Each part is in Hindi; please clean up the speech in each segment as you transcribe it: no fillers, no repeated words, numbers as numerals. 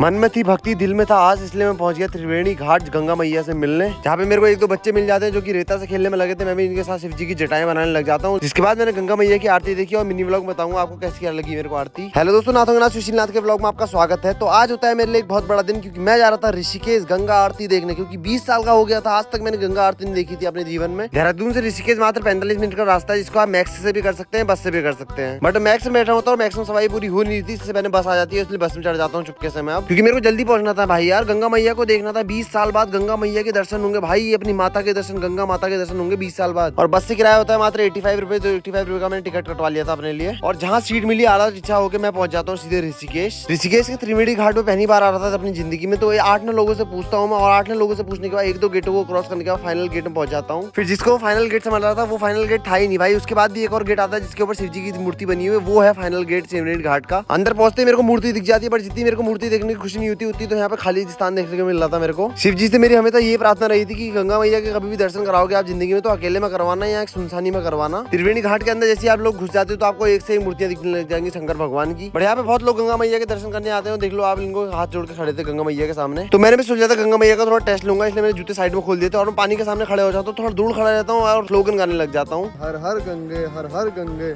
मन में थी भक्ति, दिल में था आस, इसलिए मैं पहुंच गया त्रिवेणी घाट गंगा मैया से मिलने, जहाँ पे मेरे को एक दो बच्चे मिल जाते हैं जो कि रेता से खेलने में लगे थे। मैं भी इनके साथ शिव जी की जटाएं बनाने लग जाता हूँ। जिसके बाद मैंने गंगा मैया की आरती देखी और मिनी व्लॉग बताऊंगा आपको कैसी क्या लगी मेरे को आरती। हेलो दोस्तों, नाथों के नाथ सुशील नाथ के व्लॉग में आपका स्वागत है। तो आज होता है मेरे लिए एक बहुत बड़ा दिन, क्योंकि मैं जा रहा था ऋषिकेश गंगा आरती देखने, क्योंकि 20 साल का हो गया था, आज तक मैंने गंगा आरती नहीं देखी थी अपने जीवन में। देहरादून से ऋषिकेश मात्र 45 मिनट का रास्ता है, जिसको आप मैक्स से भी कर सकते हैं, बस से भी कर सकते हैं। बट मैक्स में बैठा होता और मैक्स में सवारी पूरी हो नहीं थी, इससे मैंने बस आ जाती है, इसलिए बस में चढ़ जाता हूँ चुपके से मैं अब, क्योंकि मेरे को जल्दी पहुंचना था भाई यार। गंगा मैया को देखना था, 20 साल बाद गंगा मैया के दर्शन होंगे भाई, अपनी माता के दर्शन, गंगा माता के दर्शन होंगे 20 साल बाद। और बस से किराया होता है मात्र 85 रुपए, तो 85 रुपए का मैंने टिकट कटवा लिया था अपने लिए। और जहाँ सीट मिली आला इच्छा होकर मैं पहुंच जाता हूँ सीधे ऋषिकेश। ऋषिकेश के त्रिवेणी घाट पे पहली बार आ रहा था अपनी जिंदगी में, तो 8-9 लोगों से पूछता हूँ मैं, और 8-9 लोगों से पूछने के बाद 1-2 गेटों को क्रॉस करने के बाद फाइनल गेट में पहुंच जाता हूँ। फिर जिसको फाइनल गेट से मिल रहा था वो फाइनल गेट था ही नहीं भाई। उसके बाद भी एक और गेट आता है जिसके ऊपर शिव जी की मूर्ति बनी हुई है, वो है फाइनल गेट त्रिवेणी घाट का। अंदर पहुंचते मेरे को मूर्ति दिख जाती है, पर जितनी मेरे को मूर्ति देखने की खुशी नहीं होती उतनी तो यहाँ पे खाली स्थान देखने को मिल रहा था मेरे को। शिव जी से मेरी हमेशा ये प्रार्थना रही थी कि गंगा मैया के कभी भी दर्शन कराओगे आप जिंदगी में तो अकेले में करवाना या एक सुनसानी में करवाना। त्रिवेणी घाट के अंदर जैसे आप लोग घुस जाते हो तो आपको एक से एक मूर्तियां दिखने लग जाएंगी शंकर भगवान की। बट यहाँ पे बहुत लोग गंगा मैया के दर्शन करने आते हैं, देख लो आप, इनको हाथ जोड़ के खड़े थे गंगा मैया के सामने। तो मैंने भी सोचा था गंगा मैया का थोड़ा टेस्ट लूंगा, इसलिए मैंने जूते साइड में खोल दिए थे और मैं पानी के सामने खड़े हो जाता हूँ, थोड़ा दूर खड़ा रहता हूँ और स्लोगन गाने लग जाता हूँ। हर हर गंगे हर हर गंगे,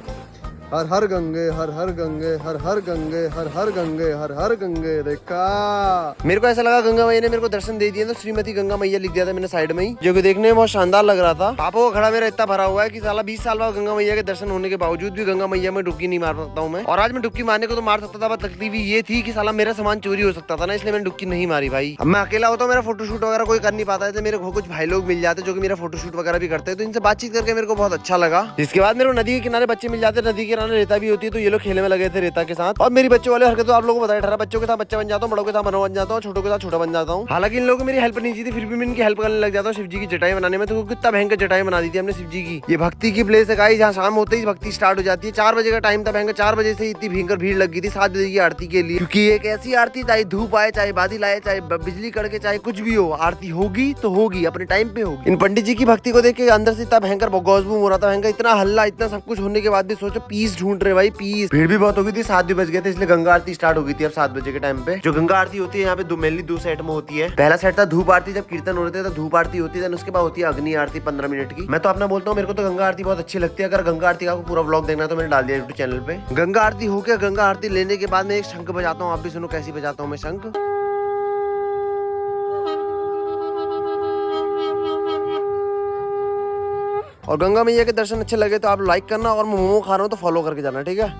हर हर गंगे हर हर गंगे, हर हर गंगे हर हर गंगे, हर हर गंगे देखा। मेरे को ऐसा लगा गंगा मैया ने मेरे को दर्शन दे दिए, तो श्रीमती गंगा मैया लिख दिया था मैंने साइड में ही, जो कि देखने में बहुत शानदार लग रहा था। पापों का खड़ा मेरा इतना भरा हुआ है कि साला 20 साल बाद गंगा मैया के दर्शन होने के बावजूद भी गंगा मैया में डुबकी नहीं मार सकता हूँ मैं। और आज मैं डुबकी मारने को तो मार सकता था, पर तकलीफ ये थी कि साला मेरा सामान चोरी हो सकता था ना, इसलिए मैंने डुबकी नहीं मारी भाई। अब मैं अकेला होता हूँ, मेरा फोटोशूट वगैरह कोई कर नहीं पाता है, तो मेरे को कुछ भाई लोग मिल जाते जो कि मेरा फोटोशूट वगैरह भी करते हैं, तो इनसे बातचीत करके मेरे को बहुत अच्छा लगा। जिसके बाद मेरे को नदी के किनारे बच्चे मिल जाते, नदी के किनारे रेता भी होती है, तो ये लोग खेलने में लगे थे रेता के साथ। और मेरी बच्चों वाले हरकत तो आप लोगों को बताया, 18 बच्चों के साथ बच्चा बन जाता हूँ, बड़ों के साथ बड़ा बन जाता हूँ, छोटों के साथ छोटा बन जाता हूँ। हालांकि इन लोगों को मेरी हेल्प नहीं चाहिए थी, फिर भी मैं इनकी हेल्प करने लग जाता हूँ शिव जी की जटाई बनाने में। तो कितना भयंकर जटाई बना दी थी हमने शिव जी की। ये भक्ति की प्लेस है गाइस, जहाँ शाम होते ही भक्ति स्टार्ट हो जाती है। 4 बजे का टाइम था भयंकर, 4 बजे से इतनी भयंकर भीड़ लग गई थी 7 बजे की आरती के लिए, क्योंकि एक ऐसी आरती, चाहे धूप आए, चाहे बादल आए, चाहे बिजली कड़के, चाहे कुछ भी हो, आरती होगी तो होगी, अपने टाइम पे होगी। इन पंडित जी की भक्ति को देख के अंदर से इतना भयंकर गौसबूम हो रहा था, भयंकर इतना हल्ला, इतना सब कुछ होने के बाद भी सोचो पीस ढूंढ रहे भाई, पीस। भीड़ भी बहुत हो गई थी, 7 भी बज गए थे, इसलिए गंगा आरती स्टार्ट हो गई थी अब 7 बजे के टाइम पे। जो गंगा आरती होती है यहाँ पे मेनली 2 सेट में होती है। पहला सेट था धूप आरती, जब कीर्तन हो रहे थे तो धूप आरती होती है, उसके बाद होती है अग्नि आरती 15 मिनट की। मैं तो अपना बोलता हूँ, मेरे को तो गंगा आरती बहुत अच्छी लगती है। अगर गंगा आरती का पूरा व्लॉग देखना है तो मैंने डाल दिया यूट्यूब चैनल पे। गंगा आरती होकर गंगा आरती लेने के बाद मैं एक शंख बजाता हूँ, आप भी सुनो कैसी बजाता हूँ मैं शंख। और गंगा मैया के दर्शन अच्छे लगे तो आप लाइक करना, और मैं मोमो खा रहा हूँ तो फॉलो करके जाना, ठीक है।